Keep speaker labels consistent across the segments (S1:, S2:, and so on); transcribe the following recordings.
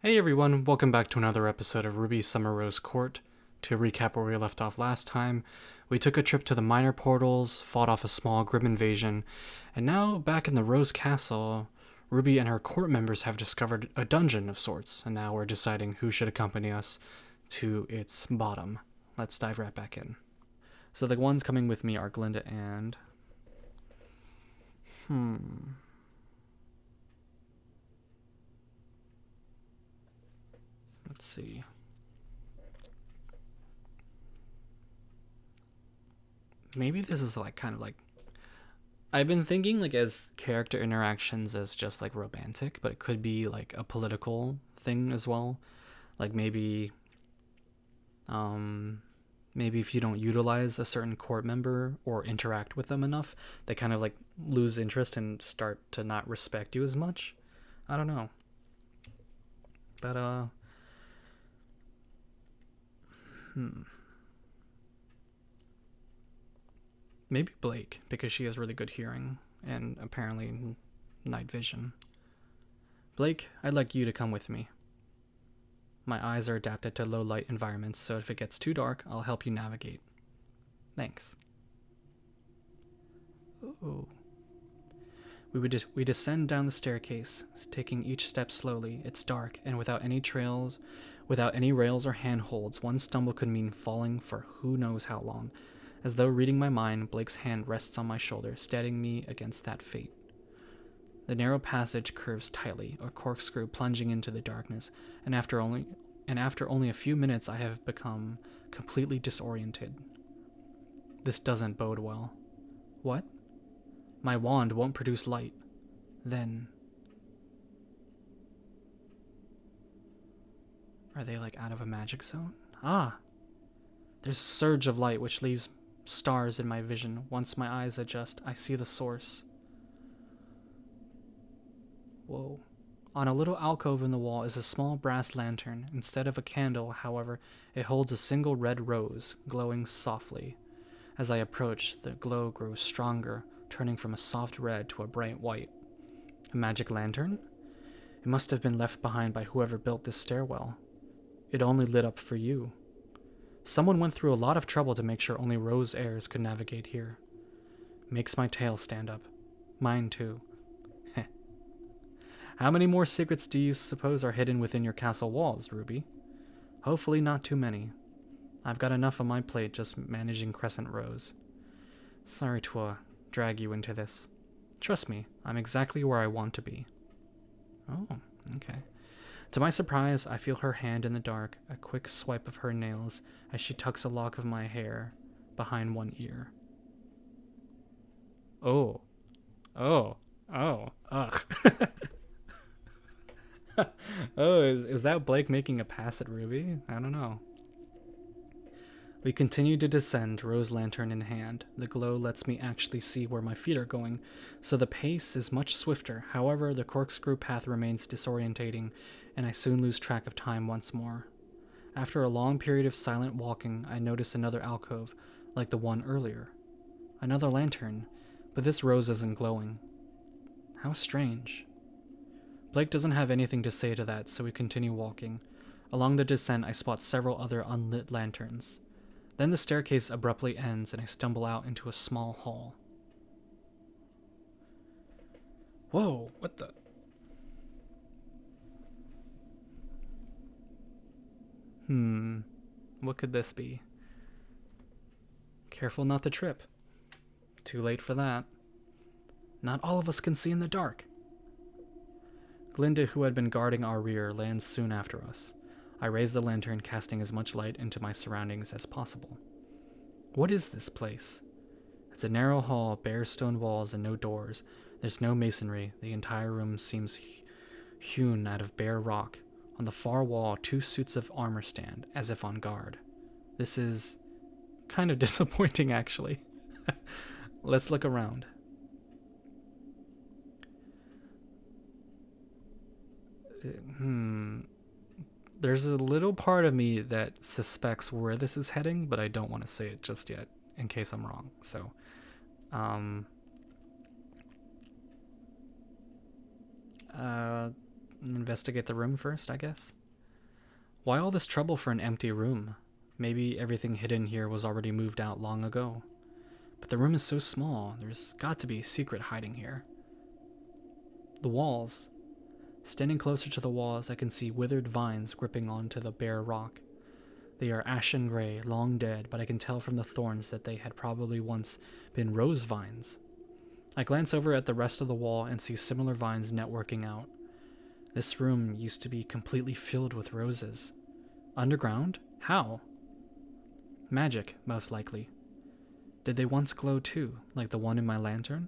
S1: Hey everyone, welcome back to another episode of Ruby Summer Rose Court. To recap where we left off last time, we took a trip to the minor portals, fought off a small grim invasion, and now back in the Rose Castle, Ruby and her court members have discovered a dungeon of sorts, and now we're deciding who should accompany us to its bottom. Let's dive right back in. So the ones coming with me are Glynda and... Let's see. Maybe this is kind of like I've been thinking as character interactions as just romantic, but it could be a political thing as well. Like maybe if you don't utilize a certain court member or interact with them enough, they kind of lose interest and start to not respect you as much. I don't know. But maybe Blake, because she has really good hearing and apparently night vision. Blake, I'd like you to come with me. My eyes are adapted to low light environments, so if it gets too dark, I'll help you navigate. Thanks. Oh. We descend down the staircase, taking each step slowly. It's dark, and without any rails or handholds, one stumble could mean falling for who knows how long. As though reading my mind, Blake's hand rests on my shoulder, steadying me against that fate. The narrow passage curves tightly, a corkscrew plunging into the darkness, and after only a few minutes I have become completely disoriented. This doesn't bode well. What? My wand won't produce light. Then... Are they out of a magic zone? Ah! There's a surge of light which leaves stars in my vision. Once my eyes adjust, I see the source. Whoa. On a little alcove in the wall is a small brass lantern. Instead of a candle, however, it holds a single red rose, glowing softly. As I approach, the glow grows stronger, turning from a soft red to a bright white. A magic lantern? It must have been left behind by whoever built this stairwell. It only lit up for you. Someone went through a lot of trouble to make sure only Rose heirs could navigate here. Makes my tail stand up. Mine too. How many more secrets do you suppose are hidden within your castle walls, Ruby? Hopefully not too many. I've got enough on my plate just managing Crescent Rose. Sorry to drag you into this. Trust me, I'm exactly where I want to be. Oh, okay. To my surprise, I feel her hand in the dark, a quick swipe of her nails as she tucks a lock of my hair behind one ear. Oh. Oh. Oh. Ugh. Oh, is that Blake making a pass at Ruby? I don't know. We continue to descend, rose lantern in hand. The glow lets me actually see where my feet are going, so the pace is much swifter. However, the corkscrew path remains disorientating, and I soon lose track of time once more. After a long period of silent walking, I notice another alcove, like the one earlier. Another lantern, but this rose isn't glowing. How strange. Blake doesn't have anything to say to that, so we continue walking. Along the descent, I spot several other unlit lanterns. Then the staircase abruptly ends, and I stumble out into a small hall. Whoa, what the... What could this be? Careful not to trip. Too late for that. Not all of us can see in the dark. Glynda, who had been guarding our rear, lands soon after us. I raise the lantern, casting as much light into my surroundings as possible. What is this place? It's a narrow hall, bare stone walls, and no doors. There's no masonry. The entire room seems hewn out of bare rock. On the far wall, 2 suits of armor stand, as if on guard. This is kind of disappointing, actually. Let's look around. There's a little part of me that suspects where this is heading, but I don't want to say it just yet, in case I'm wrong. So, Investigate the room first, I guess. Why all this trouble for an empty room? Maybe everything hidden here was already moved out long ago. But the room is so small, there's got to be a secret hiding here. The walls. Standing closer to the walls, I can see withered vines gripping onto the bare rock. They are ashen gray, long dead, but I can tell from the thorns that they had probably once been rose vines. I glance over at the rest of the wall and see similar vines networking out. This room used to be completely filled with roses. Underground? How? Magic, most likely. Did they once glow too, like the one in my lantern?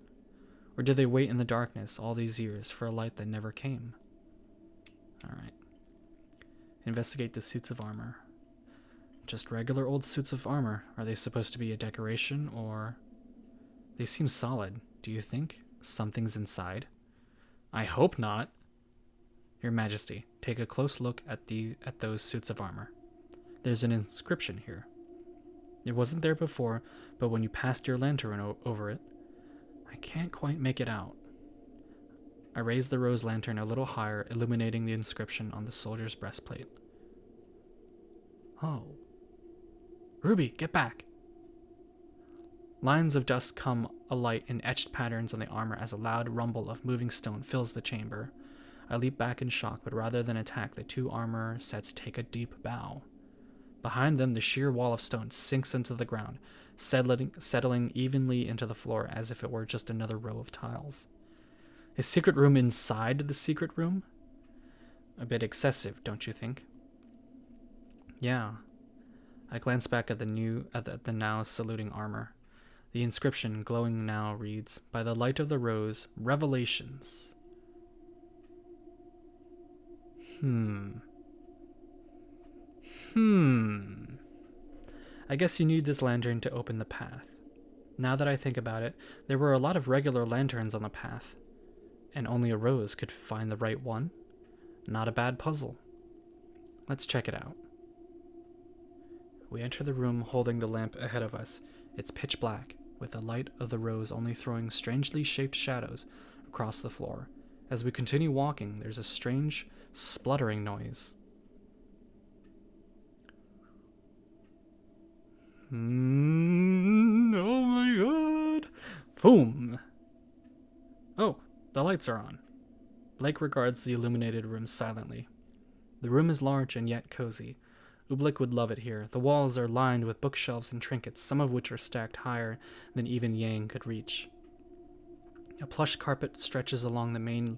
S1: Or did they wait in the darkness all these years for a light that never came? Alright. Investigate the suits of armor. Just regular old suits of armor. Are they supposed to be a decoration, or... They seem solid. Do you think something's inside? I hope not. Your Majesty, take a close look at those suits of armor. There's an inscription here. It wasn't there before, but when you passed your lantern over it, I can't quite make it out. I raised the rose lantern a little higher, illuminating the inscription on the soldier's breastplate. Oh. Ruby, get back! Lines of dust come alight in etched patterns on the armor as a loud rumble of moving stone fills the chamber. I leap back in shock, but rather than attack, the two armor sets take a deep bow. Behind them, the sheer wall of stone sinks into the ground, settling evenly into the floor as if it were just another row of tiles. A secret room inside the secret room? A bit excessive, don't you think? Yeah. I glance back at the now saluting armor. The inscription, glowing now, reads, "By the light of the rose, revelations." I guess you need this lantern to open the path. Now that I think about it, there were a lot of regular lanterns on the path, and only a rose could find the right one. Not a bad puzzle. Let's check it out. We enter the room holding the lamp ahead of us. It's pitch black, with the light of the rose only throwing strangely shaped shadows across the floor. As we continue walking, there's a strange spluttering noise. Oh my god! Boom! Oh, the lights are on. Blake regards the illuminated room silently. The room is large and yet cozy. Ooblik would love it here. The walls are lined with bookshelves and trinkets, some of which are stacked higher than even Yang could reach. A plush carpet stretches along the main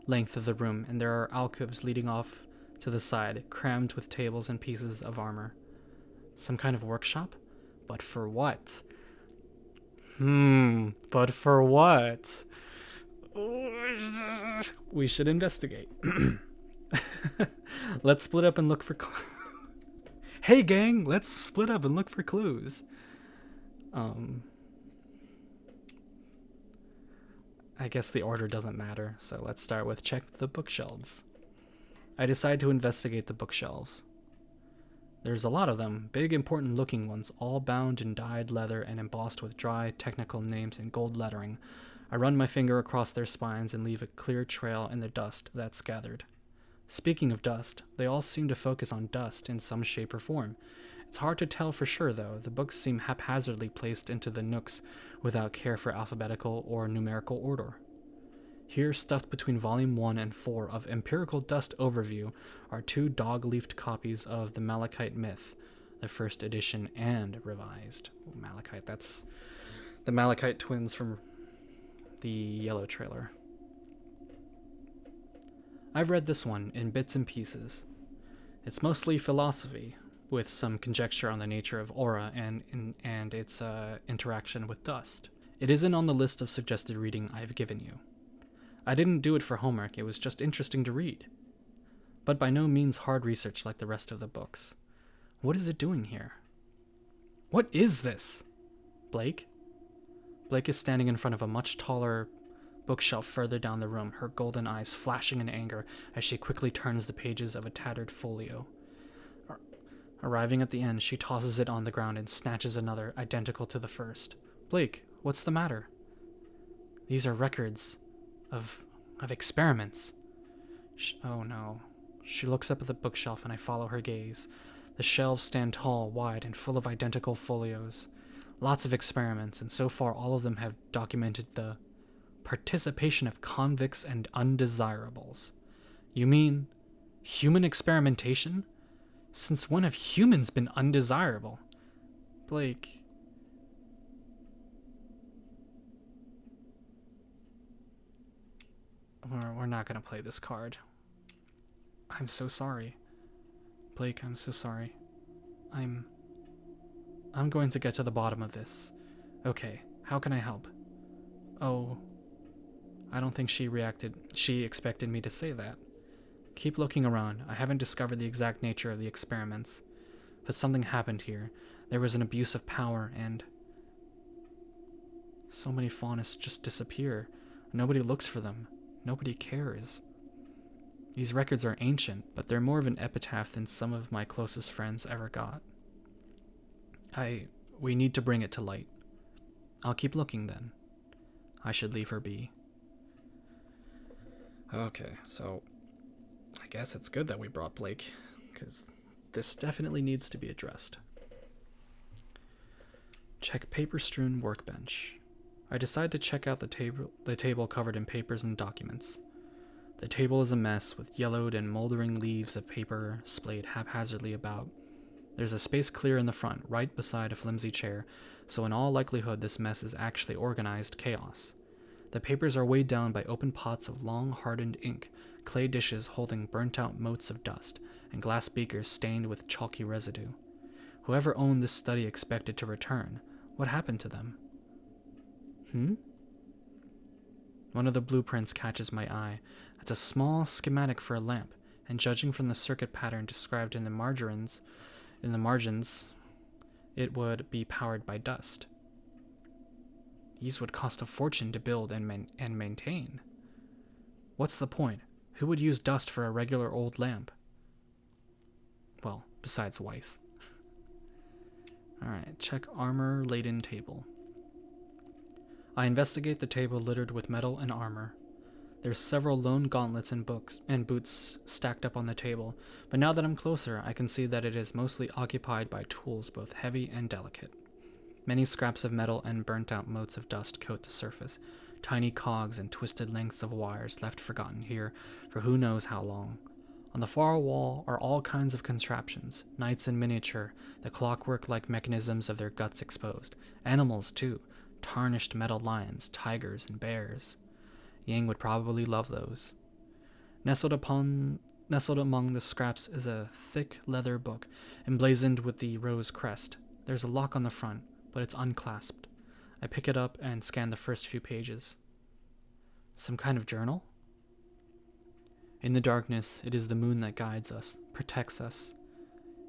S1: length of the room, and there are alcoves leading off to the side, crammed with tables and pieces of armor. Some kind of workshop? But for what? But for what? We should investigate. Let's split up and look for Hey gang, let's split up and look for clues. I guess the order doesn't matter, so let's start with check the bookshelves. I decide to investigate the bookshelves. There's a lot of them, big important looking ones, all bound in dyed leather and embossed with dry, technical names in gold lettering. I run my finger across their spines and leave a clear trail in the dust that's gathered. Speaking of dust, they all seem to focus on dust in some shape or form. It's hard to tell for sure, though. The books seem haphazardly placed into the nooks without care for alphabetical or numerical order. Here, stuffed between Volume 1 and 4 of Empirical Dust Overview, are two dog-leafed copies of the Malachite Myth, the first edition and revised. Malachite, that's the Malachite twins from the Yellow trailer. I've read this one in bits and pieces. It's mostly philosophy, with some conjecture on the nature of aura and its interaction with dust. It isn't on the list of suggested reading I've given you. I didn't do it for homework, it was just interesting to read. But by no means hard research like the rest of the books. What is it doing here? What is this? Blake? Blake is standing in front of a much taller bookshelf further down the room, her golden eyes flashing in anger as she quickly turns the pages of a tattered folio. Arriving at the end, she tosses it on the ground and snatches another, identical to the first. Blake, what's the matter? These are records of experiments. Oh no. She looks up at the bookshelf and I follow her gaze. The shelves stand tall, wide, and full of identical folios. Lots of experiments, and so far all of them have documented the participation of convicts and undesirables. You mean human experimentation? Since when have humans been undesirable? Blake. We're not gonna play this card. I'm so sorry. Blake, I'm so sorry. I'm going to get to the bottom of this. Okay, how can I help? Oh, I don't think she expected me to say that. Keep looking around. I haven't discovered the exact nature of the experiments. But something happened here. There was an abuse of power, and so many faunists just disappear. Nobody looks for them. Nobody cares. These records are ancient, but they're more of an epitaph than some of my closest friends ever got. We need to bring it to light. I'll keep looking then. I should leave her be. Okay, so I guess it's good that we brought Blake, because this definitely needs to be addressed. Check paper-strewn workbench. I decide to check out the table covered in papers and documents. The table is a mess with yellowed and moldering leaves of paper splayed haphazardly about. There's a space clear in the front, right beside a flimsy chair, so in all likelihood this mess is actually organized chaos. The papers are weighed down by open pots of long hardened ink, clay dishes holding burnt-out motes of dust, and glass beakers stained with chalky residue. Whoever owned this study expected to return. What happened to them? One of the blueprints catches my eye. It's a small schematic for a lamp, and judging from the circuit pattern described in the margins, it would be powered by dust. These would cost a fortune to build and maintain. What's the point? Who would use dust for a regular old lamp? Well, besides Weiss. Alright, check armor-laden table. I investigate the table littered with metal and armor. There's several lone gauntlets and boots stacked up on the table, but now that I'm closer, I can see that it is mostly occupied by tools both heavy and delicate. Many scraps of metal and burnt-out motes of dust coat the surface, tiny cogs and twisted lengths of wires left forgotten here for who knows how long. On the far wall are all kinds of contraptions, knights in miniature, the clockwork-like mechanisms of their guts exposed, animals too, tarnished metal lions, tigers, and bears. Yang would probably love those. Nestled among the scraps is a thick leather book, emblazoned with the rose crest. There's a lock on the front, but it's unclasped. I pick it up and scan the first few pages. Some kind of journal? In the darkness, it is the moon that guides us, protects us.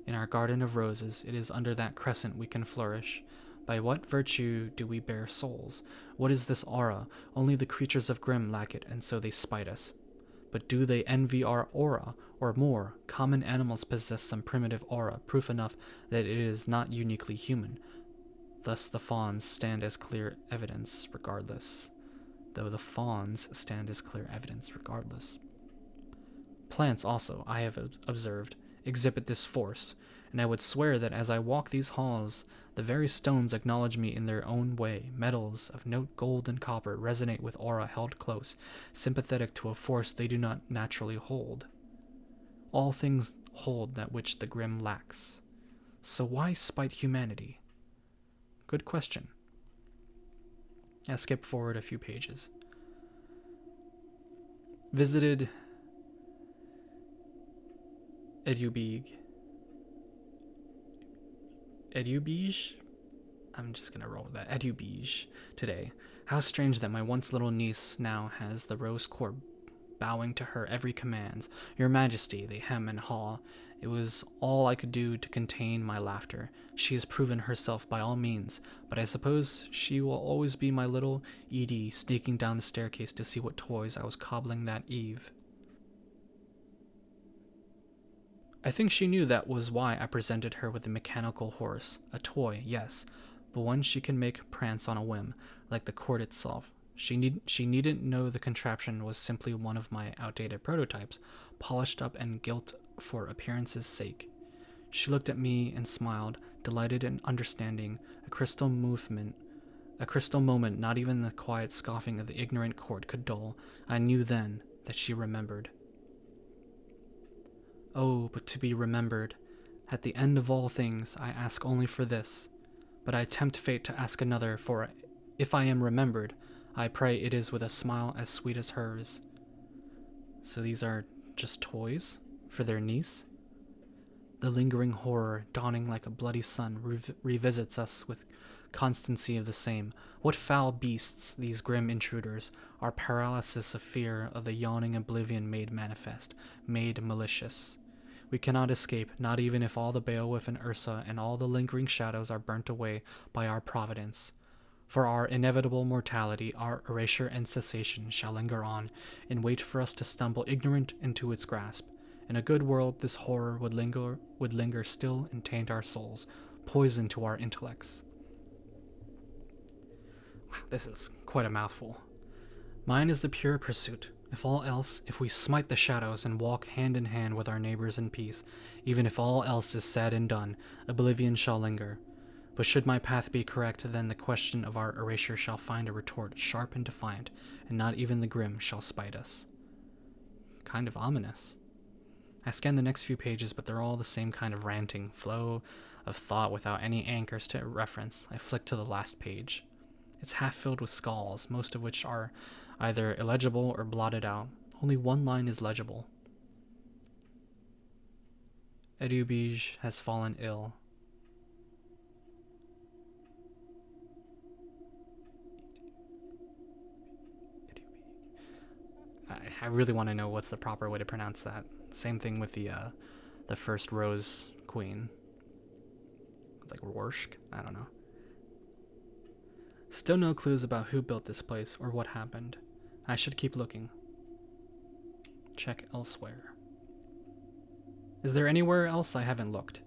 S1: In our garden of roses, it is under that crescent we can flourish. By what virtue do we bear souls? What is this aura? Only the creatures of Grimm lack it, and so they spite us. But do they envy our aura? Or more, common animals possess some primitive aura, proof enough that it is not uniquely human. Thus the fawns stand as clear evidence regardless. Plants also, I have observed, exhibit this force, and I would swear that as I walk these halls, the very stones acknowledge me in their own way. Metals of note gold and copper resonate with aura held close, sympathetic to a force they do not naturally hold. All things hold that which the Grimm lacks. So why spite humanity? Good question. I skip forward a few pages. Visited Edubige? I'm just gonna roll with that. Edubige today. How strange that my once little niece now has the rose court bowing to her every commands. Your Majesty, they hem and haw. It was all I could do to contain my laughter. She has proven herself by all means, but I suppose she will always be my little Edie sneaking down the staircase to see what toys I was cobbling that eve. I think she knew that was why I presented her with a mechanical horse. A toy, yes, but one she can make prance on a whim, like the court itself. She needn't know the contraption was simply one of my outdated prototypes, polished up and gilt for appearance's sake. She looked at me and smiled, delighted and understanding, a crystal moment not even the quiet scoffing of the ignorant court could dull. I knew then that she remembered. Oh, but to be remembered. At the end of all things, I ask only for this, but I tempt fate to ask another, for if I am remembered, I pray it is with a smile as sweet as hers. So these are just toys for their niece? The lingering horror, dawning like a bloody sun, revisits us with constancy of the same. What foul beasts, these grim intruders, our paralysis of fear of the yawning oblivion made manifest, made malicious. We cannot escape, not even if all the Beowulf and Ursa and all the lingering shadows are burnt away by our providence. For our inevitable mortality, our erasure and cessation shall linger on, and wait for us to stumble ignorant into its grasp. In a good world, this horror would linger still and taint our souls, poison to our intellects. Wow, this is quite a mouthful. Mine is the pure pursuit. If all else, if we smite the shadows and walk hand in hand with our neighbors in peace, even if all else is said and done, oblivion shall linger. But should my path be correct, then the question of our erasure shall find a retort sharp and defiant, and not even the grim shall spite us. Kind of ominous. I scan the next few pages, but they're all the same kind of ranting flow of thought without any anchors to reference. I flick to the last page. It's half filled with scrawls, most of which are either illegible or blotted out. Only one line is legible. Edubige has fallen ill. I really want to know what's the proper way to pronounce that. Same thing with the first Rose Queen. It's like Rorschach? I don't know. Still no clues about who built this place or what happened. I should keep looking. Check elsewhere. Is there anywhere else I haven't looked?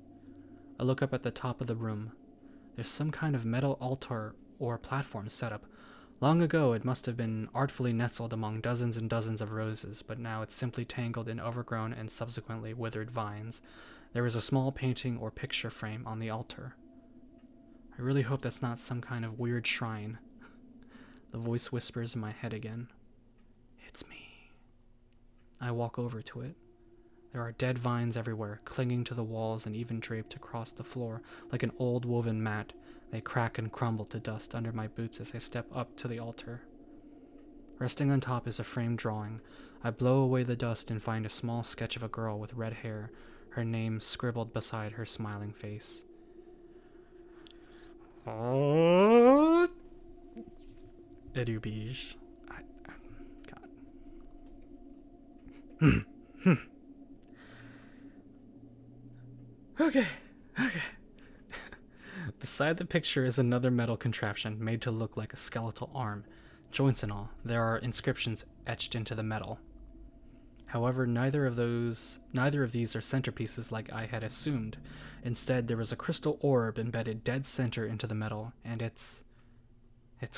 S1: I look up at the top of the room. There's some kind of metal altar or platform set up. Long ago, it must have been artfully nestled among dozens and dozens of roses, but now it's simply tangled in overgrown and subsequently withered vines. There is a small painting or picture frame on the altar. I really hope that's not some kind of weird shrine. The voice whispers in my head again. It's me. I walk over to it. There are dead vines everywhere, clinging to the walls and even draped across the floor like an old woven mat. They crack and crumble to dust under my boots as I step up to the altar. Resting on top is a framed drawing. I blow away the dust and find a small sketch of a girl with red hair, her name scribbled beside her smiling face. Edubige. God. Okay. Beside the picture is another metal contraption made to look like a skeletal arm. Joints and all, there are inscriptions etched into the metal. However, neither of these are centerpieces like I had assumed. Instead, there was a crystal orb embedded dead center into the metal, and it's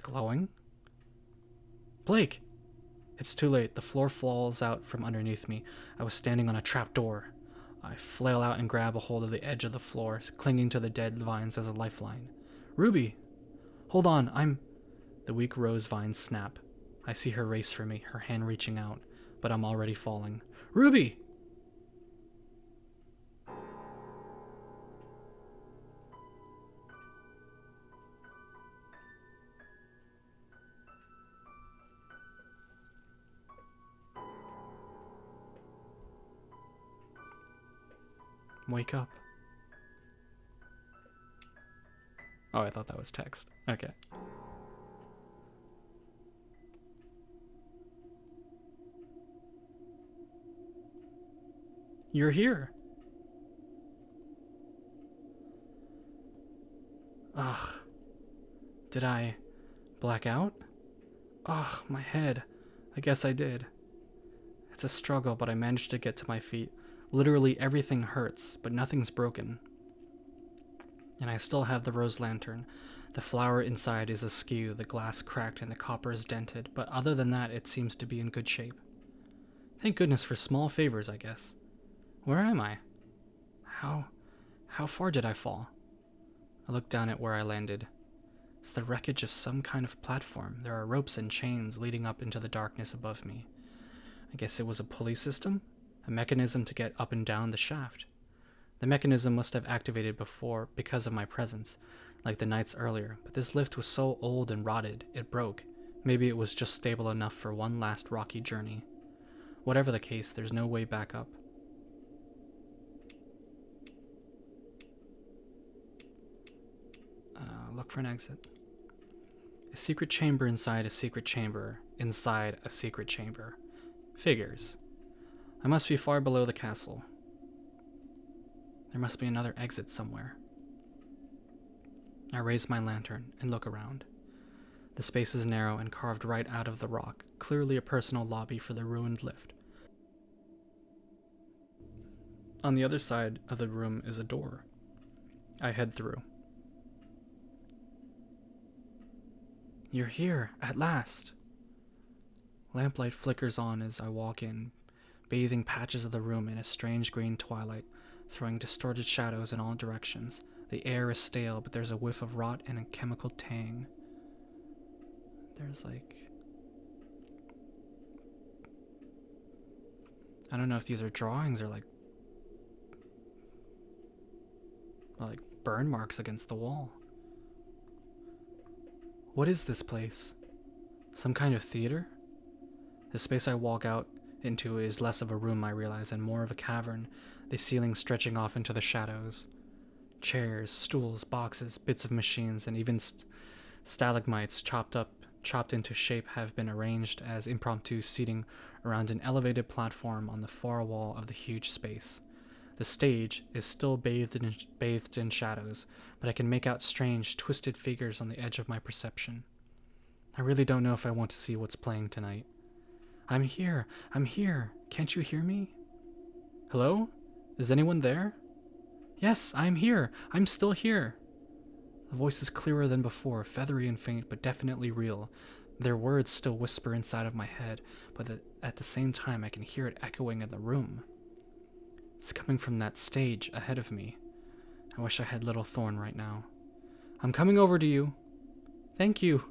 S1: glowing? Blake! It's too late. The floor falls out from underneath me. I was standing on a trap door. I flail out and grab a hold of the edge of the floor, clinging to the dead vines as a lifeline. Ruby! Hold on, The weak rose vines snap. I see her race for me, her hand reaching out, but I'm already falling. Ruby! Wake up. Oh, I thought that was text. Okay. You're here. Ugh. Did I black out? Ugh, my head. I guess I did. It's a struggle, but I managed to get to my feet. Literally everything hurts, but nothing's broken. And I still have the rose lantern. The flower inside is askew, the glass cracked, and the copper is dented, but other than that, it seems to be in good shape. Thank goodness for small favors, I guess. Where am I? How far did I fall? I looked down at where I landed. It's the wreckage of some kind of platform. There are ropes and chains leading up into the darkness above me. I guess it was a pulley system? A mechanism to get up and down the shaft. The mechanism must have activated before because of my presence, like the nights earlier, but this lift was so old and rotted, it broke. Maybe it was just stable enough for one last rocky journey. Whatever the case, there's no way back up. Look for an exit. A secret chamber inside a secret chamber inside a secret chamber. Figures. I must be far below the castle. There must be another exit somewhere. I raise my lantern and look around. The space is narrow and carved right out of the rock, clearly a personal lobby for the ruined lift. On the other side of the room is a door. I head through. You're here, at last. Lamplight flickers on as I walk in, bathing patches of the room in a strange green twilight, throwing distorted shadows in all directions. The air is stale, but there's a whiff of rot and a chemical tang. There's I don't know if these are drawings or like burn marks against the wall. What is this place? Some kind of theater? The space I walk out into is less of a room, I realize, and more of a cavern, the ceiling stretching off into the shadows. Chairs, stools, boxes, bits of machines, and even stalagmites chopped into shape have been arranged as impromptu seating around an elevated platform on the far wall of the huge space. The stage is still bathed in shadows, but I can make out strange, twisted figures on the edge of my perception. I really don't know if I want to see what's playing tonight. I'm here! Can't you hear me? Hello? Is anyone there? Yes, I'm here! I'm still here! The voice is clearer than before, feathery and faint, but definitely real. Their words still whisper inside of my head, but at the same time I can hear it echoing in the room. It's coming from that stage ahead of me. I wish I had Little Thorn right now. I'm coming over to you. Thank you.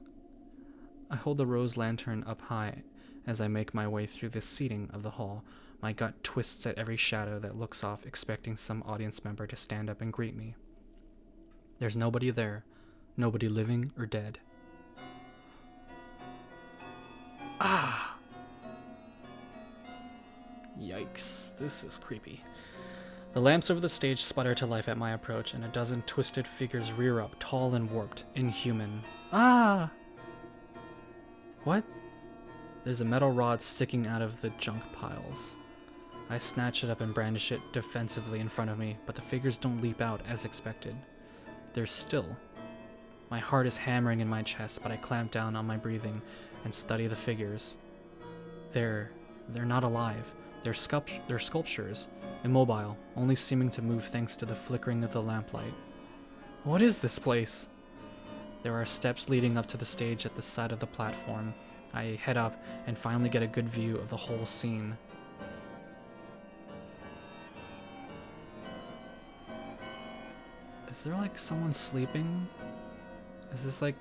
S1: I hold the rose lantern up high as I make my way through the seating of the hall. My gut twists at every shadow that looks off, expecting some audience member to stand up and greet me. There's nobody there, nobody living or dead. Ah! Yikes, this is creepy. The lamps over the stage sputter to life at my approach, and a dozen twisted figures rear up, tall and warped, inhuman. Ah! What? There's a metal rod sticking out of the junk piles. I snatch it up and brandish it defensively in front of me, but the figures don't leap out as expected. They're still. My heart is hammering in my chest, but I clamp down on my breathing and study the figures. They're not alive. They're sculptures, immobile, only seeming to move thanks to the flickering of the lamplight. What is this place? There are steps leading up to the stage at the side of the platform. I head up and finally get a good view of the whole scene. Is there someone sleeping? Is this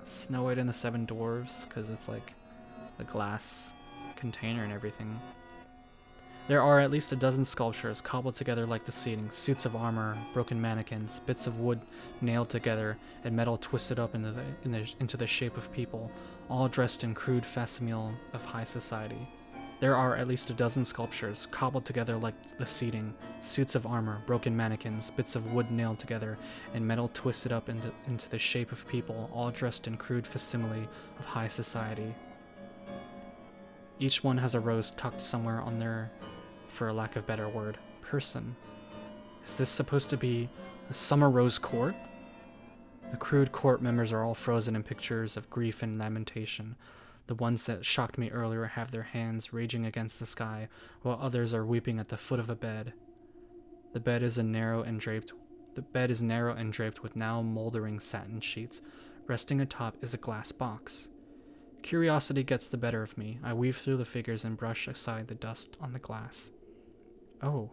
S1: Snow White and the Seven Dwarfs? Because it's a glass container and everything. There are at least a dozen sculptures cobbled together like the seating, suits of armor, broken mannequins, bits of wood nailed together, and metal twisted up into the shape of people, all dressed in crude facsimile of high society. There are at least a dozen sculptures cobbled together like the seating, suits of armor, broken mannequins, bits of wood nailed together, and metal twisted up into the shape of people, all dressed in crude facsimile of high society. Each one has a rose tucked somewhere on their, for a lack of better word, person. Is this supposed to be a summer rose court? The crude court members are all frozen in pictures of grief and lamentation. The ones that shocked me earlier have their hands raging against the sky, while others are weeping at the foot of a bed. The bed is a narrow and draped The bed is narrow and draped with now moldering satin sheets. Resting atop is a glass box. Curiosity gets the better of me. I weave through the figures and brush aside the dust on the glass. Oh.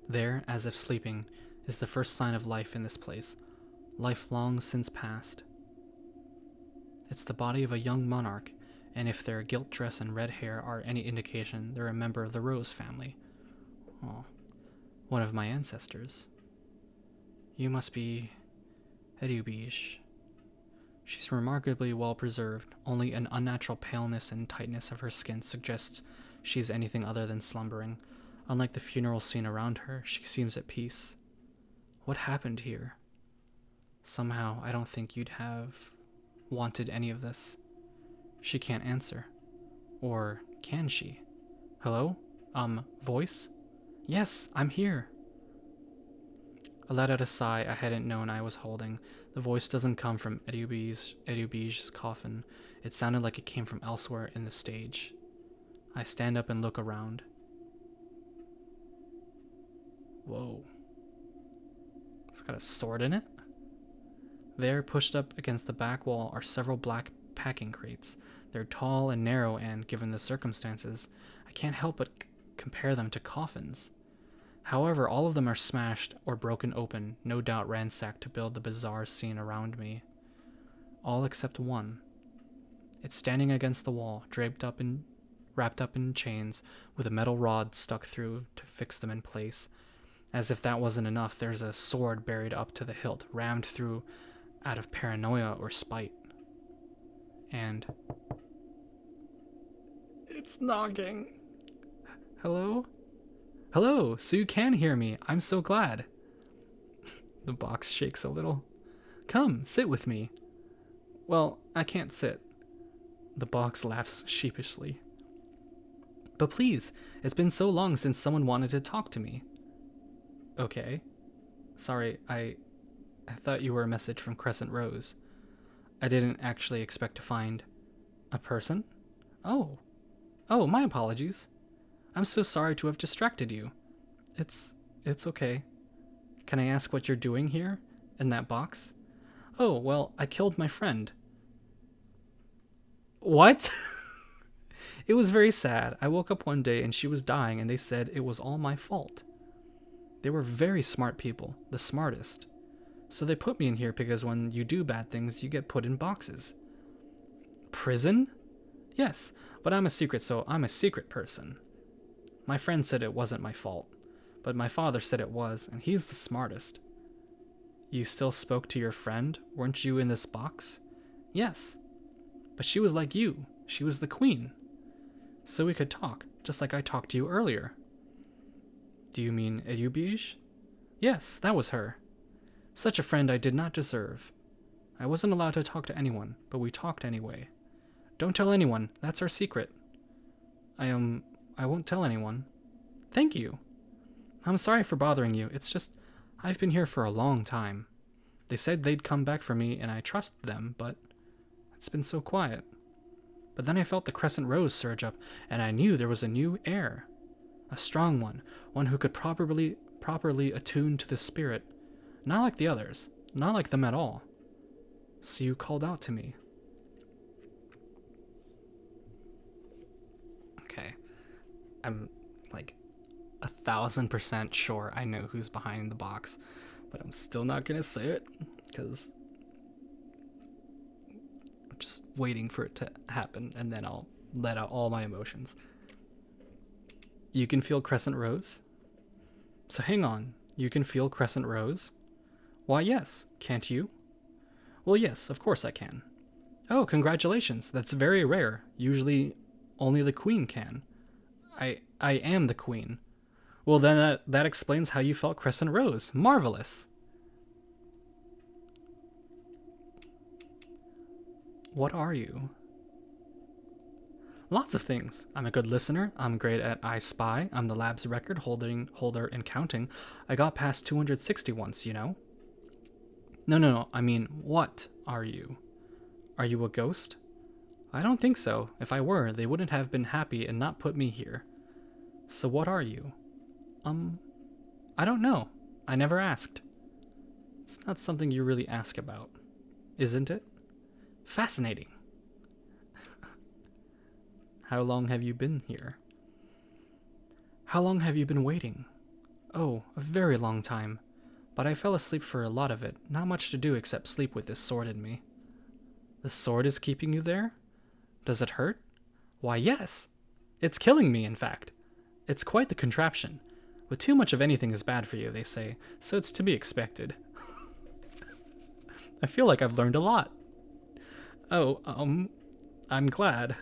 S1: There, as if sleeping, is the first sign of life in this place. Life long since past. It's the body of a young monarch, and if their gilt dress and red hair are any indication, they're a member of the Rose family. Oh, one of my ancestors. You must be Edubige. She's remarkably well preserved. Only an unnatural paleness and tightness of her skin suggests she's anything other than slumbering. Unlike the funeral scene around her, she seems at peace. What happened here? Somehow, I don't think you'd have wanted any of this. She can't answer. Or can she? Hello? Voice? Yes, I'm here. I let out a sigh I hadn't known I was holding. The voice doesn't come from Edubige's coffin. It sounded like it came from elsewhere in the stage. I stand up and look around. Whoa. It's got a sword in it? There, pushed up against the back wall, are several black packing crates. They're tall and narrow and, given the circumstances, I can't help but compare them to coffins. However, all of them are smashed or broken open, no doubt ransacked to build the bizarre scene around me. All except one. It's standing against the wall, wrapped up in chains, with a metal rod stuck through to fix them in place. As if that wasn't enough, there's a sword buried up to the hilt, rammed through out of paranoia or spite. And it's knocking. Hello? Hello, so you can hear me. I'm so glad. The box shakes a little. Come, sit with me. Well, I can't sit. The box laughs sheepishly. But please, it's been so long since someone wanted to talk to me. Okay. Sorry, I thought you were a message from Crescent Rose. I didn't actually expect to find a person? Oh, my apologies. I'm so sorry to have distracted you. It's okay. Can I ask what you're doing here, in that box? Oh, well, I killed my friend. What? It was very sad. I woke up one day and she was dying and they said it was all my fault. They were very smart people, the smartest. So they put me in here because when you do bad things, you get put in boxes. Prison? Yes, but I'm a secret person. My friend said it wasn't my fault, but my father said it was, and he's the smartest. You still spoke to your friend? Weren't you in this box? Yes, but she was like you. She was the queen. So we could talk, just like I talked to you earlier. Do you mean Edubige? Yes, that was her. Such a friend I did not deserve. I wasn't allowed to talk to anyone, but we talked anyway. Don't tell anyone, that's our secret. I won't tell anyone. Thank you. I'm sorry for bothering you. It's just, I've been here for a long time. They said they'd come back for me, and I trusted them, but it's been so quiet. But then I felt the Crescent Rose surge up, and I knew there was a new heir. A strong one who could properly attune to the spirit. Not like the others, not like them at all. So you called out to me. Okay. I'm like 1,000% sure I know who's behind the box, but I'm still not gonna say it because I'm just waiting for it to happen, and then I'll let out all my emotions. You can feel Crescent Rose? So hang on, you can feel Crescent Rose? Why, yes, can't you? Well, yes, of course I can. Oh, congratulations, that's very rare. Usually only the queen can. I am the queen. Well, then that explains how you felt Crescent Rose. Marvelous. What are you? Lots of things. I'm a good listener. I'm great at I Spy. I'm the lab's record holder and counting. I got past 260 once, you know? No. I mean, what are you? Are you a ghost? I don't think so. If I were, they wouldn't have been happy and not put me here. So what are you? I don't know. I never asked. It's not something you really ask about, isn't it? Fascinating. How long have you been here? How long have you been waiting? Oh, a very long time. But I fell asleep for a lot of it. Not much to do except sleep with this sword in me. The sword is keeping you there? Does it hurt? Why, yes. It's killing me, in fact. It's quite the contraption. But too much of anything is bad for you, they say, so it's to be expected. I feel like I've learned a lot. Oh, I'm glad.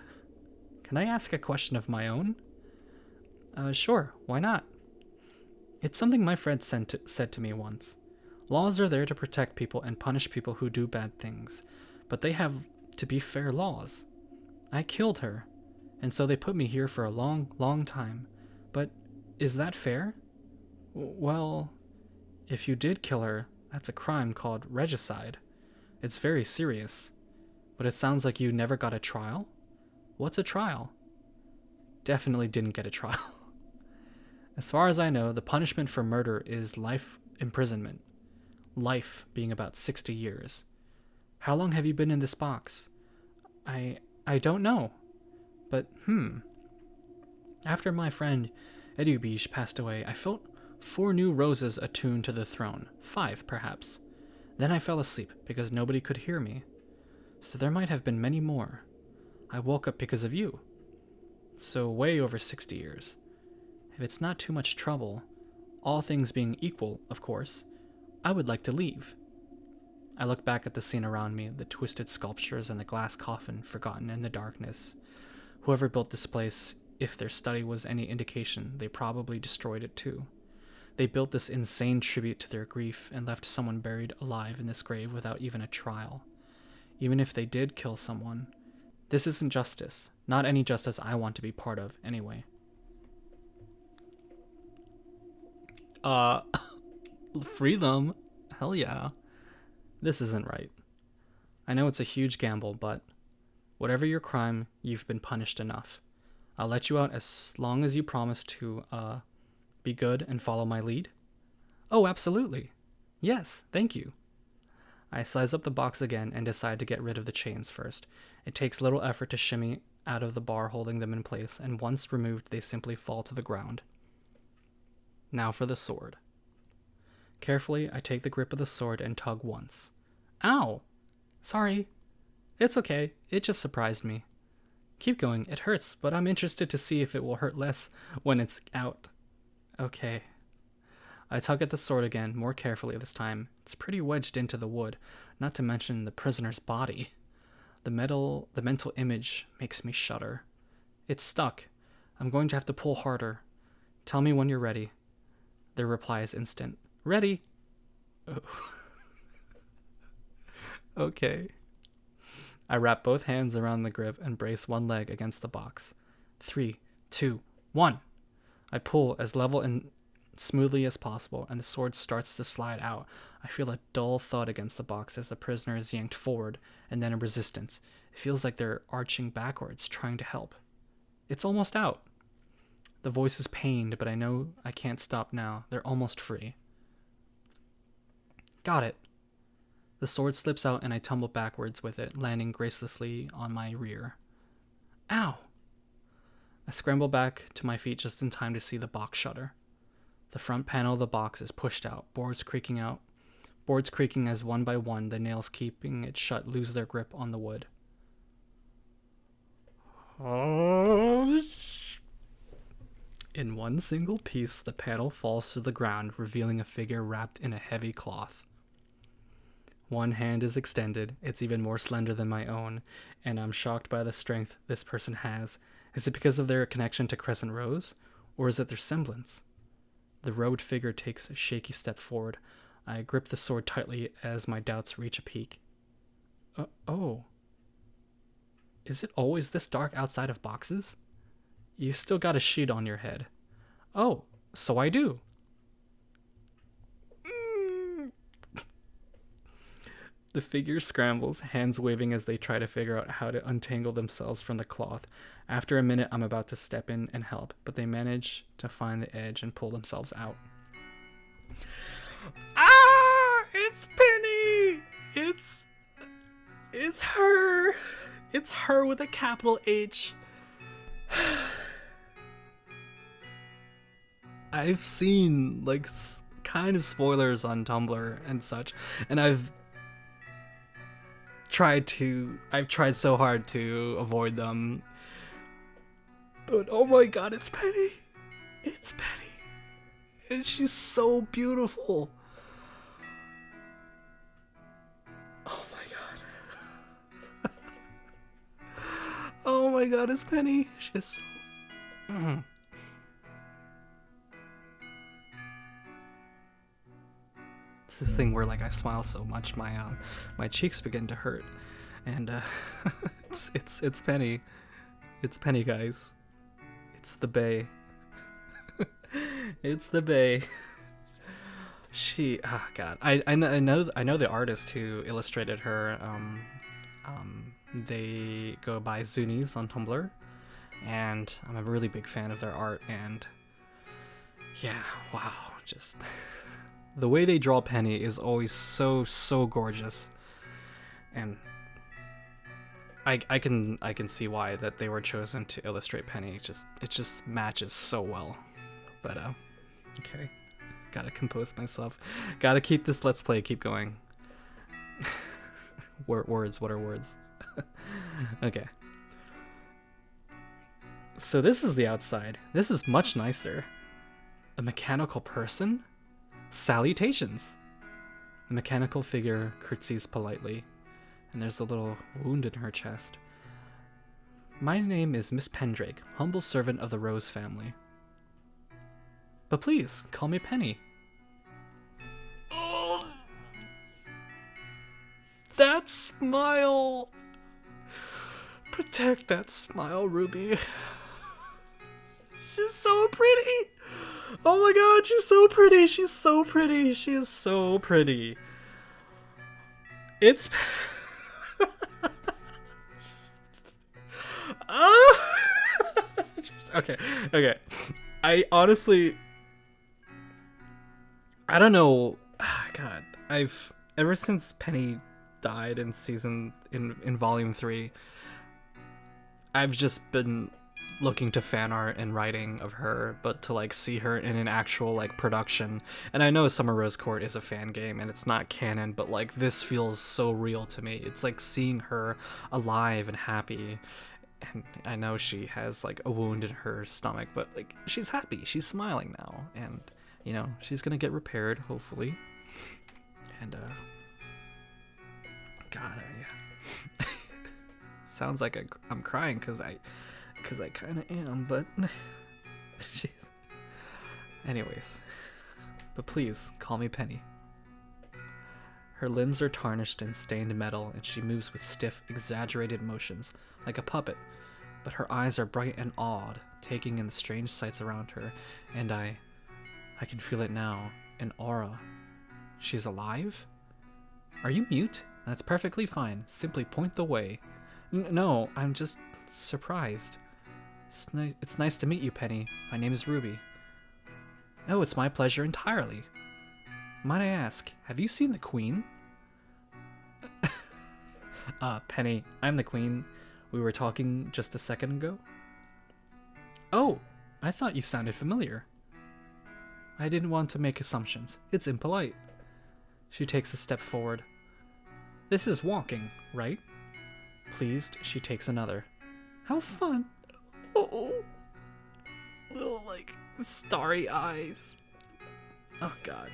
S1: Can I ask a question of my own? Sure, why not? It's something my friend said to me once. Laws are there to protect people and punish people who do bad things, but they have to be fair laws. I killed her, and so they put me here for a long, long time. But is that fair? Well, if you did kill her, that's a crime called regicide. It's very serious. But it sounds like you never got a trial? What's a trial? Definitely didn't get a trial. As far as I know, the punishment for murder is life imprisonment. Life being about 60 years. How long have you been in this box? I don't know. But, After my friend Edubige passed away, I felt 4 new roses attuned to the throne. 5, perhaps. Then I fell asleep because nobody could hear me. So there might have been many more. I woke up because of you. So way over 60 years. If it's not too much trouble, all things being equal, of course, I would like to leave. I look back at the scene around me, the twisted sculptures and the glass coffin forgotten in the darkness. Whoever built this place, if their study was any indication, they probably destroyed it too. They built this insane tribute to their grief and left someone buried alive in this grave without even a trial. Even if they did kill someone, this isn't justice. Not any justice I want to be part of, anyway. Free them. Hell yeah. This isn't right. I know it's a huge gamble, but whatever your crime, you've been punished enough. I'll let you out as long as you promise to, be good and follow my lead. Oh, absolutely. Yes, thank you. I size up the box again and decide to get rid of the chains first. It takes little effort to shimmy out of the bar holding them in place, and once removed, they simply fall to the ground. Now for the sword. Carefully, I take the grip of the sword and tug once. Ow! Sorry. It's okay. It just surprised me. Keep going. It hurts, but I'm interested to see if it will hurt less when it's out. Okay. I tug at the sword again, more carefully this time. It's pretty wedged into the wood, not to mention the prisoner's body. The mental image makes me shudder. It's stuck. I'm going to have to pull harder. Tell me when you're ready. Their reply is instant. Ready. Oh. Okay. I wrap both hands around the grip and brace one leg against the box. 3, 2, 1. I pull as level and smoothly as possible, and the sword starts to slide out. I feel a dull thud against the box as the prisoner is yanked forward, and then a resistance. It feels like they're arching backwards, trying to help. It's almost out. The voice is pained, but I know I can't stop now. They're almost free. Got it. The sword slips out and I tumble backwards with it, landing gracelessly on my rear. Ow! I scramble back to my feet just in time to see the box shutter. The front panel of the box is pushed out, boards creaking as one by one the nails keeping it shut lose their grip on the wood. In one single piece, the panel falls to the ground, revealing a figure wrapped in a heavy cloth. One hand is extended. It's even more slender than my own, and I'm shocked by the strength this person has. Is it because of their connection to Crescent Rose, or is it their semblance? The robed figure takes a shaky step forward. I grip the sword tightly as my doubts reach a peak. Oh. Is it always this dark outside of boxes? You still got a sheet on your head. Oh, so I do. The figure scrambles, hands waving as they try to figure out how to untangle themselves from the cloth. After a minute, I'm about to step in and help, but they manage to find the edge and pull themselves out. Ah! It's Penny! It's her! It's her with a capital H. I've seen, like, kind of spoilers on Tumblr and such, and I've tried so hard to avoid them. But oh my god, it's Penny! It's Penny! And she's so beautiful! Oh my god. Oh my god, it's Penny! She's so... It's this thing where, like, I smile so much my cheeks begin to hurt, and it's Penny. It's Penny, guys. It's the Bae. It's the Bae. Oh god, I know the artist who illustrated her. They go by Zunies on Tumblr, and I'm a really big fan of their art. And yeah, wow, just the way they draw Penny is always so gorgeous, and I can see why that they were chosen to illustrate Penny. It just matches so well. But okay, gotta compose myself. Gotta keep this let's play keep going. Words, what are words? Okay. So this is the outside. This is much nicer. A mechanical person? Salutations! The mechanical figure curtsies politely, and there's a little wound in her chest. My name is Miss Pendrake, humble servant of the Rose family. But please, call me Penny. Oh, that smile! Protect that smile, Ruby. She's so pretty! Oh my god, she's so pretty! She's so pretty! She is so pretty. It's... Okay. I honestly... I don't know. God, ever since Penny died in volume 3, I've just been looking to fan art and writing of her, but to like see her in an actual like production. And I know Summer Rose Court is a fan game and it's not canon, but like this feels so real to me. It's like seeing her alive and happy. And I know she has like a wound in her stomach, but like she's happy, she's smiling now, and you know, she's gonna get repaired, hopefully. And God, yeah. Sounds like I'm crying because I kind of am, but jeez. Anyways, but please call me Penny. Her limbs are tarnished and stained metal, and she moves with stiff, exaggerated motions, like a puppet. But her eyes are bright and awed, taking in the strange sights around her, and I can feel it now, an aura. She's alive? Are you mute? That's perfectly fine. Simply point the way. No, I'm just surprised. It's nice to meet you, Penny. My name is Ruby. Oh, it's my pleasure entirely. Might I ask, have you seen the Queen? Penny, I'm the Queen. We were talking just a second ago. Oh, I thought you sounded familiar. I didn't want to make assumptions. It's impolite. She takes a step forward. This is walking, right? Pleased, she takes another. How fun. Oh, little, like, starry eyes. Oh, God.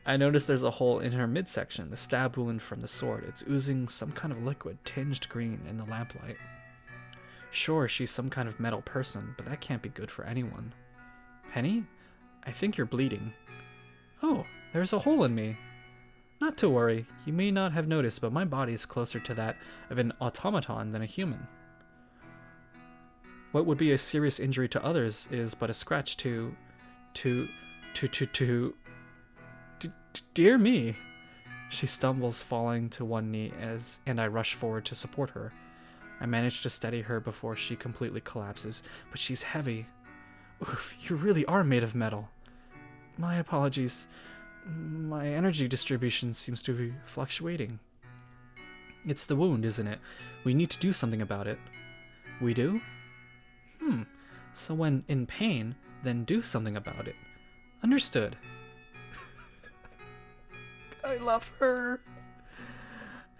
S1: I notice there's a hole in her midsection, the stab wound from the sword. It's oozing some kind of liquid, tinged green in the lamplight. Sure, she's some kind of metal person, but that can't be good for anyone. Penny? I think you're bleeding. Oh, there's a hole in me. Not to worry, you may not have noticed, but my body's closer to that of an automaton than a human. What would be a serious injury to others is but a scratch to... Dear me! She stumbles, falling to one knee, and I rush forward to support her. I manage to steady her before she completely collapses, but she's heavy. Oof, you really are made of metal. My apologies. My energy distribution seems to be fluctuating. It's the wound, isn't it? We need to do something about it. We do? So when in pain, then do something about it. Understood. I love her.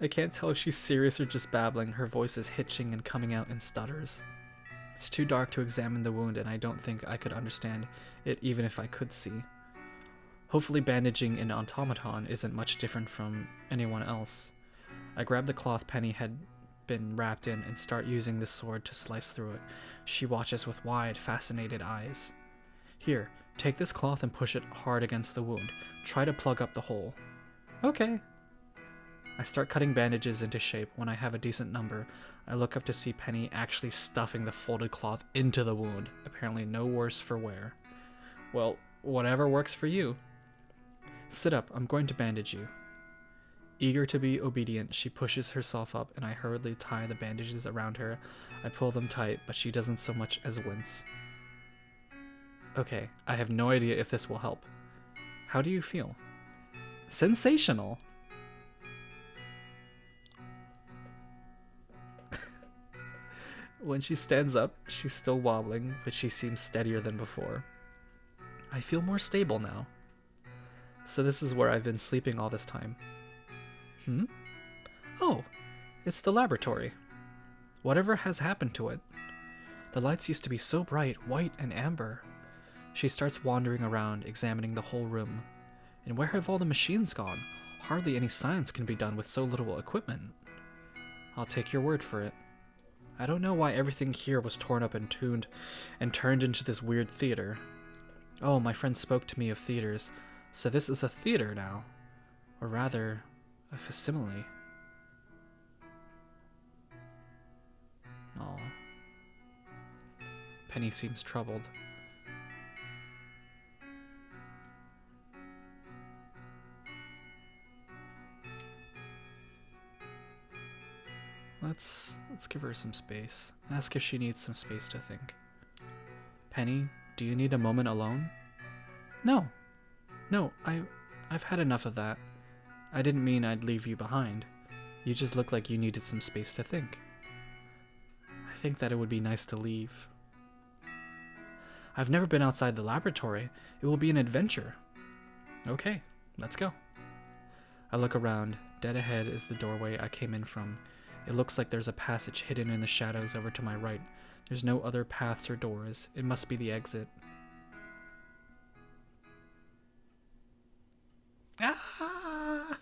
S1: I can't tell if she's serious or just babbling. Her voice is hitching and coming out in stutters. It's too dark to examine the wound, and I don't think I could understand it even if I could see. Hopefully bandaging an automaton isn't much different from anyone else. I grab the cloth Penny had been wrapped in and start using the sword to slice through it. She watches with wide, fascinated eyes. Here, take this cloth and push it hard against the wound. Try to plug up the hole. Okay. I start cutting bandages into shape. When I have a decent number, I look up to see Penny actually stuffing the folded cloth into the wound, apparently no worse for wear. Well, whatever works for you. Sit up, I'm going to bandage you. Eager to be obedient, she pushes herself up, and I hurriedly tie the bandages around her. I pull them tight, but she doesn't so much as wince. Okay, I have no idea if this will help. How do you feel? Sensational! When she stands up, she's still wobbling, but she seems steadier than before. I feel more stable now. So this is where I've been sleeping all this time. Oh, it's the laboratory. Whatever has happened to it? The lights used to be so bright, white and amber. She starts wandering around, examining the whole room. And where have all the machines gone? Hardly any science can be done with so little equipment. I'll take your word for it. I don't know why everything here was torn up and tuned and turned into this weird theater. Oh, my friend spoke to me of theaters, so this is a theater now. Or rather, a facsimile. Aw. Penny seems troubled. Let's give her some space. Ask if she needs some space to think. Penny, do you need a moment alone? No, I've had enough of that. I didn't mean I'd leave you behind. You just looked like you needed some space to think. I think that it would be nice to leave. I've never been outside the laboratory. It will be an adventure. Okay, let's go. I look around. Dead ahead is the doorway I came in from. It looks like there's a passage hidden in the shadows over to my right. There's no other paths or doors. It must be the exit. Ah!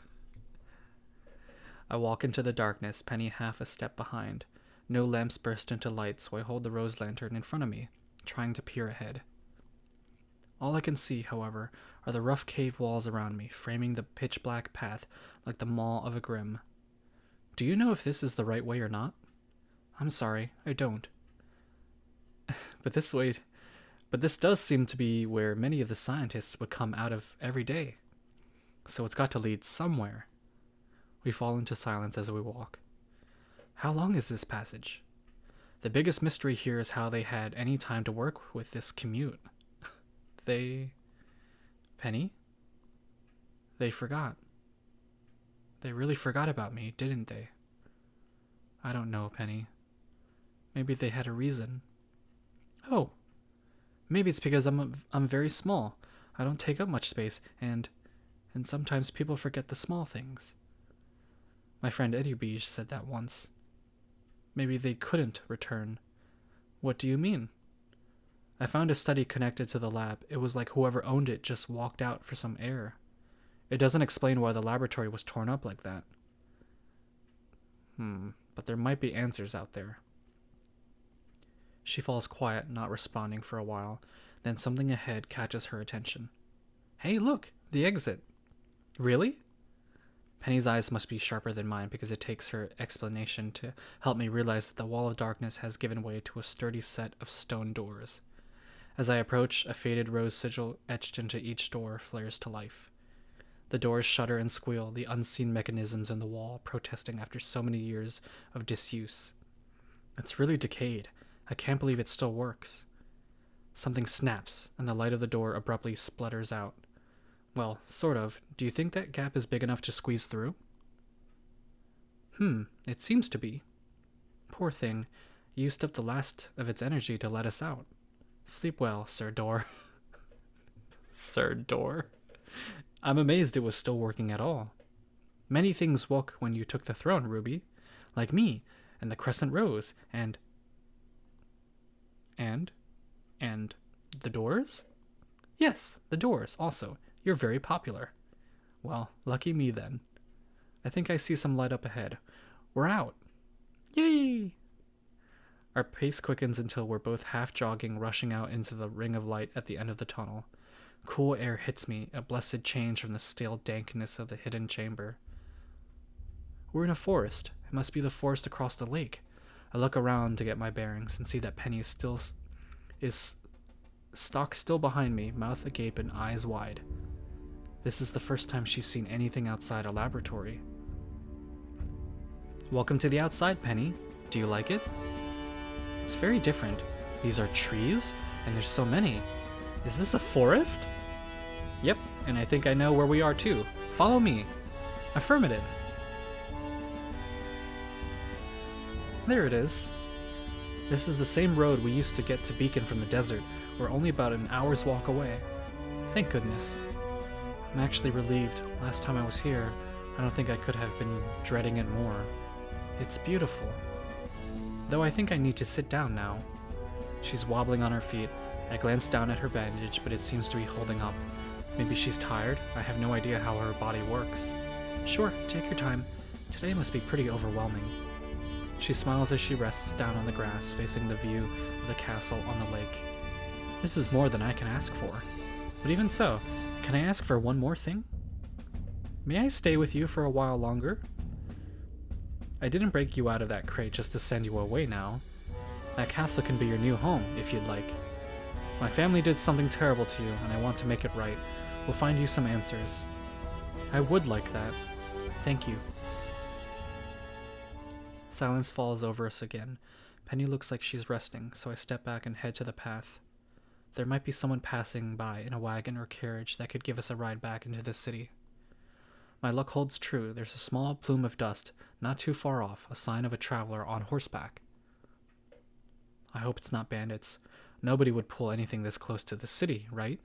S1: I walk into the darkness, Penny half a step behind. No lamps burst into light, so I hold the rose lantern in front of me, trying to peer ahead. All I can see, however, are the rough cave walls around me, framing the pitch-black path like the maw of a grim. Do you know if this is the right way or not? I'm sorry, I don't. But this does seem to be where many of the scientists would come out of every day. So it's got to lead somewhere. We fall into silence as we walk. How long is this passage? The biggest mystery here is how they had any time to work with this commute. Penny? They forgot. They really forgot about me, didn't they? I don't know, Penny. Maybe they had a reason. Oh, maybe it's because I'm very small. I don't take up much space, and sometimes people forget the small things. My friend Edubige said that once. Maybe they couldn't return. What do you mean? I found a study connected to the lab. It was like whoever owned it just walked out for some air. It doesn't explain why the laboratory was torn up like that. But there might be answers out there. She falls quiet, not responding for a while. Then something ahead catches her attention. Hey, look! The exit! Really? Penny's eyes must be sharper than mine because it takes her explanation to help me realize that the wall of darkness has given way to a sturdy set of stone doors. As I approach, a faded rose sigil etched into each door flares to life. The doors shudder and squeal, the unseen mechanisms in the wall protesting after so many years of disuse. It's really decayed. I can't believe it still works. Something snaps, and the light of the door abruptly splutters out. Well, sort of. Do you think that gap is big enough to squeeze through? It seems to be. Poor thing. Used up the last of its energy to let us out. Sleep well, Sir Door. Sir Door. I'm amazed it was still working at all. Many things woke when you took the throne, Ruby. Like me, and the Crescent Rose, and the doors? Yes, the doors, also. You're very popular. Well, lucky me then. I think I see some light up ahead. We're out. Yay! Our pace quickens until we're both half jogging, rushing out into the ring of light at the end of the tunnel. Cool air hits me, a blessed change from the stale dankness of the hidden chamber. We're in a forest. It must be the forest across the lake. I look around to get my bearings and see that Penny is stock still behind me, mouth agape and eyes wide. This is the first time she's seen anything outside a laboratory. Welcome to the outside, Penny. Do you like it? It's very different. These are trees, and there's so many. Is this a forest? Yep, and I think I know where we are too. Follow me. Affirmative. There it is. This is the same road we used to get to Beacon from the desert. We're only about an hour's walk away. Thank goodness. I'm actually relieved. Last time I was here, I don't think I could have been dreading it more. It's beautiful. Though I think I need to sit down now. She's wobbling on her feet. I glance down at her bandage, but it seems to be holding up. Maybe she's tired? I have no idea how her body works. Sure, take your time. Today must be pretty overwhelming. She smiles as she rests down on the grass, facing the view of the castle on the lake. This is more than I can ask for. But even so, can I ask for one more thing? May I stay with you for a while longer? I didn't break you out of that crate just to send you away now. That castle can be your new home, if you'd like. My family did something terrible to you, and I want to make it right. We'll find you some answers. I would like that. Thank you. Silence falls over us again. Penny looks like she's resting, so I step back and head to the path. There might be someone passing by in a wagon or carriage that could give us a ride back into the city. My luck holds true. There's a small plume of dust, not too far off, a sign of a traveler on horseback. I hope it's not bandits. Nobody would pull anything this close to the city, right?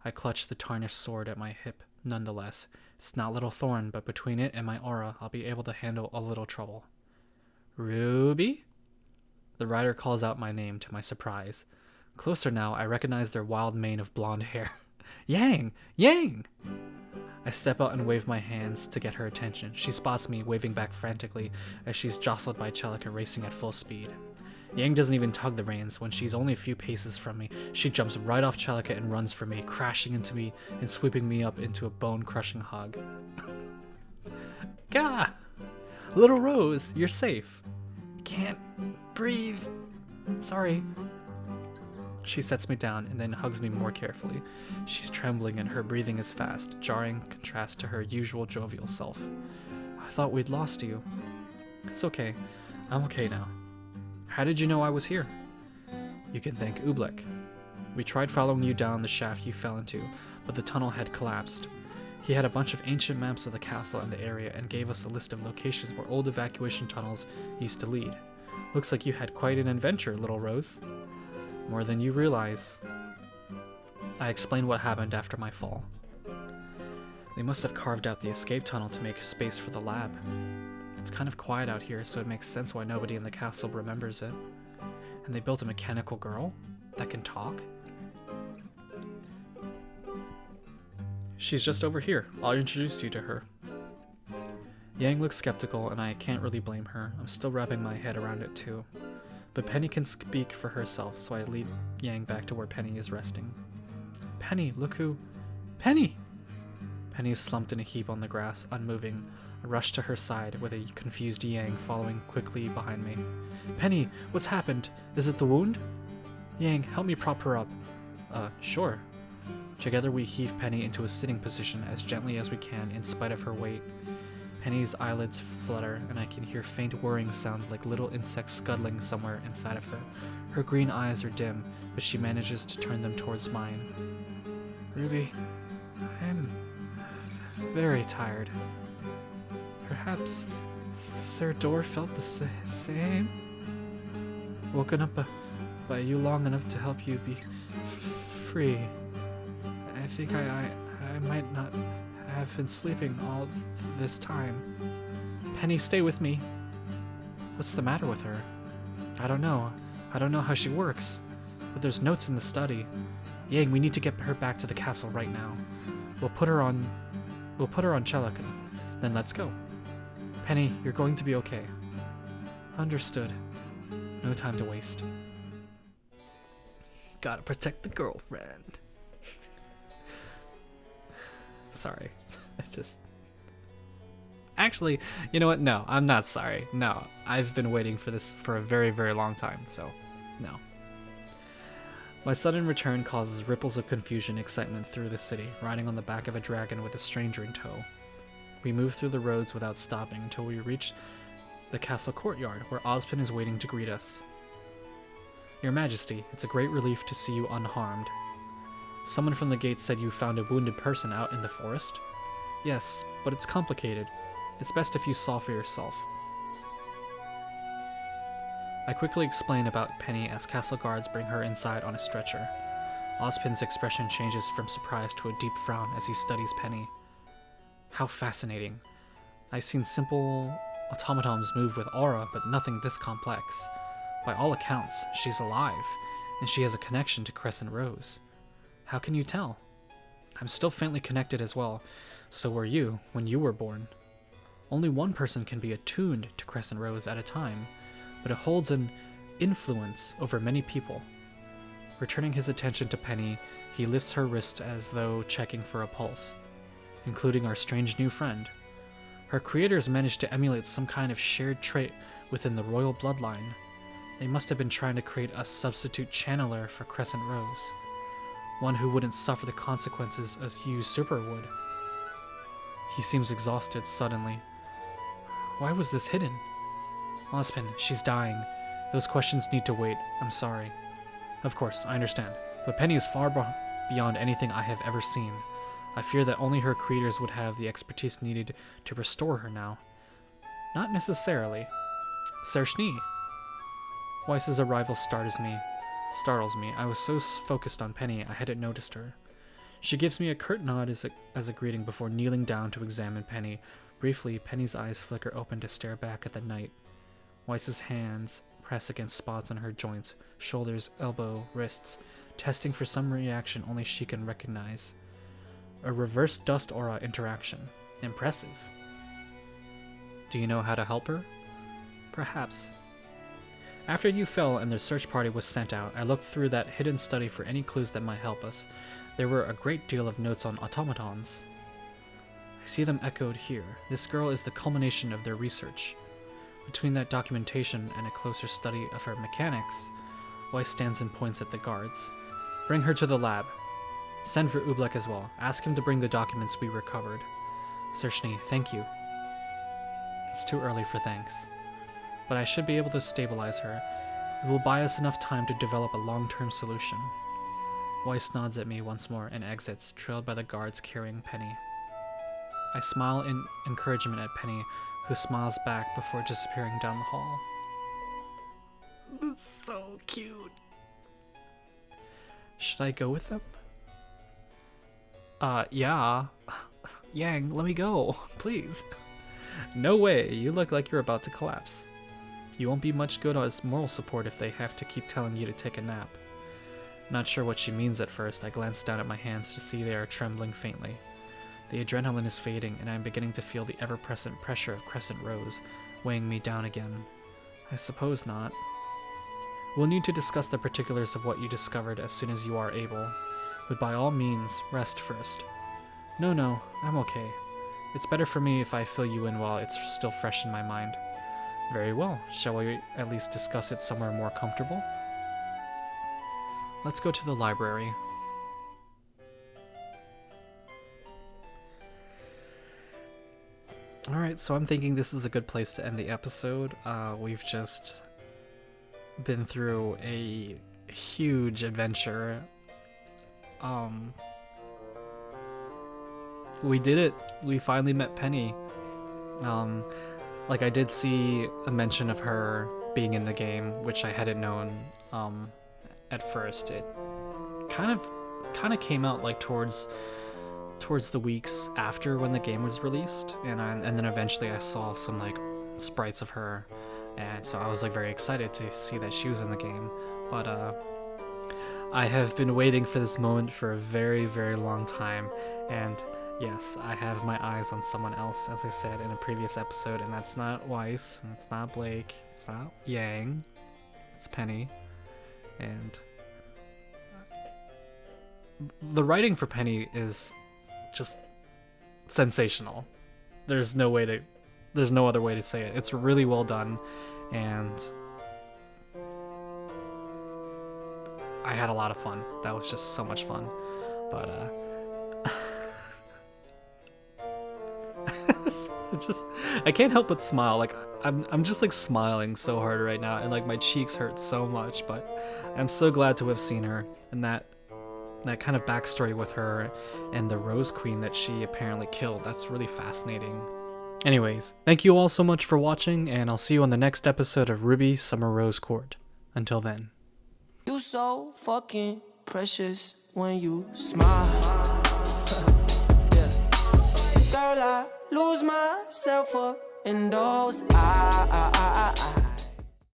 S1: I clutch the tarnished sword at my hip. Nonetheless, it's not Little Thorn, but between it and my aura, I'll be able to handle a little trouble. Ruby? The rider calls out my name to my surprise. Closer now, I recognize their wild mane of blonde hair. Yang! Yang! I step out and wave my hands to get her attention. She spots me, waving back frantically as she's jostled by Celica racing at full speed. Yang doesn't even tug the reins. When she's only a few paces from me, she jumps right off Celica and runs for me, crashing into me and sweeping me up into a bone-crushing hug. Gah! Little Rose, you're safe. Can't breathe. Sorry. She sets me down and then hugs me more carefully. She's trembling and her breathing is fast, jarring contrast to her usual jovial self. I thought we'd lost you. It's okay. I'm okay now. How did you know I was here? You can thank Oobleck. We tried following you down the shaft you fell into, but the tunnel had collapsed. He had a bunch of ancient maps of the castle and the area and gave us a list of locations where old evacuation tunnels used to lead. Looks like you had quite an adventure, Little Rose. More than you realize. I explained what happened after my fall. They must have carved out the escape tunnel to make space for the lab. It's kind of quiet out here, so it makes sense why nobody in the castle remembers it. And they built a mechanical girl that can talk? She's just over here. I'll introduce you to her. Yang looks skeptical, and I can't really blame her. I'm still wrapping my head around it too. But Penny can speak for herself, so I lead Yang back to where Penny is resting. Penny, look who... Penny! Penny is slumped in a heap on the grass, unmoving. I rush to her side, with a confused Yang following quickly behind me. Penny, what's happened? Is it the wound? Yang, help me prop her up. Sure. Together we heave Penny into a sitting position as gently as we can in spite of her weight. Penny's eyelids flutter, and I can hear faint whirring sounds like little insects scuttling somewhere inside of her. Her green eyes are dim, but she manages to turn them towards mine. Ruby, I'm very tired. Perhaps Sir Dor felt the same? Woken up by you long enough to help you be free. I think I might not have been sleeping all this time. Penny, stay with me. What's the matter with her? I don't know. I don't know how she works. But there's notes in the study. Yang, we need to get her back to the castle right now. We'll put her on Chelican. Then let's go. Penny, you're going to be okay. Understood. No time to waste. Gotta protect the girlfriend. Sorry. It's just... Actually, you know what? No, I'm not sorry. No, I've been waiting for this for a very, very long time, so no. My sudden return causes ripples of confusion and excitement through the city, riding on the back of a dragon with a stranger in tow. We move through the roads without stopping until we reach the castle courtyard, where Ozpin is waiting to greet us. Your Majesty, it's a great relief to see you unharmed. Someone from the gate said you found a wounded person out in the forest? Yes, but it's complicated. It's best if you saw for yourself. I quickly explain about Penny as castle guards bring her inside on a stretcher. Ozpin's expression changes from surprise to a deep frown as he studies Penny. How fascinating. I've seen simple automatons move with aura, but nothing this complex. By all accounts, she's alive, and she has a connection to Crescent Rose. How can you tell? I'm still faintly connected as well. So were you when you were born. Only one person can be attuned to Crescent Rose at a time, but it holds an influence over many people. Returning his attention to Penny, he lifts her wrist as though checking for a pulse, including our strange new friend. Her creators managed to emulate some kind of shared trait within the royal bloodline. They must have been trying to create a substitute channeler for Crescent Rose, one who wouldn't suffer the consequences as a usurper would. He seems exhausted suddenly. Why was this hidden? Ozpin, she's dying. Those questions need to wait. I'm sorry. Of course, I understand. But Penny is far beyond anything I have ever seen. I fear that only her creators would have the expertise needed to restore her now. Not necessarily. Sershni. Weiss's arrival startles me. I was so focused on Penny, I hadn't noticed her. She gives me a curt nod as a greeting before kneeling down to examine Penny. Briefly, Penny's eyes flicker open to stare back at the night. Weiss's hands press against spots on her joints, shoulders, elbow, wrists, testing for some reaction only she can recognize. A reverse dust aura interaction. Impressive. Do you know how to help her? Perhaps. After you fell and the search party was sent out, I looked through that hidden study for any clues that might help us. There were a great deal of notes on automatons. I see them echoed here. This girl is the culmination of their research. Between that documentation and a closer study of her mechanics, Weiss stands and points at the guards. Bring her to the lab. Send for Ublek as well. Ask him to bring the documents we recovered. Sershni, thank you. It's too early for thanks. But I should be able to stabilize her. It will buy us enough time to develop a long-term solution. Weiss nods at me once more and exits, trailed by the guards carrying Penny. I smile in encouragement at Penny, who smiles back before disappearing down the hall. That's so cute. Should I go with them? Yeah. Yang, let me go, please. No way, you look like you're about to collapse. You won't be much good as moral support if they have to keep telling you to take a nap. Not sure what she means at first, I glance down at my hands to see they are trembling faintly. The adrenaline is fading, and I'm beginning to feel the ever-present pressure of Crescent Rose, weighing me down again. I suppose not. We'll need to discuss the particulars of what you discovered as soon as you are able, but by all means, rest first. No, I'm okay. It's better for me if I fill you in while it's still fresh in my mind. Very well, shall we at least discuss it somewhere more comfortable? Let's go to the library. Alright, so I'm thinking this is a good place to end the episode. We've just been through a huge adventure. We did it. We finally met Penny. Like I did see a mention of her being in the game, which I hadn't known at first. It kind of came out like towards the weeks after when the game was released, and then eventually I saw some like sprites of her, and so I was like very excited to see that she was in the game. But I have been waiting for this moment for a very, very long time, and yes, I have my eyes on someone else, as I said in a previous episode, and that's not Weiss, and it's not Blake, it's not Yang, it's Penny. And the writing for Penny is just sensational. There's no other way to say it. It's really well done, and I had a lot of fun. That was just so much fun. But I can't help but smile. Like I'm just like smiling so hard right now, and like my cheeks hurt so much, but I'm so glad to have seen her, and that kind of backstory with her and the Rose Queen that she apparently killed. That's really fascinating. Anyways, thank you all so much for watching, and I'll see you on the next episode of Ruby Summer Rose Court. Until then.
S2: You so fucking precious when you smile. Yeah. Girl, I lose myself up in those eyes.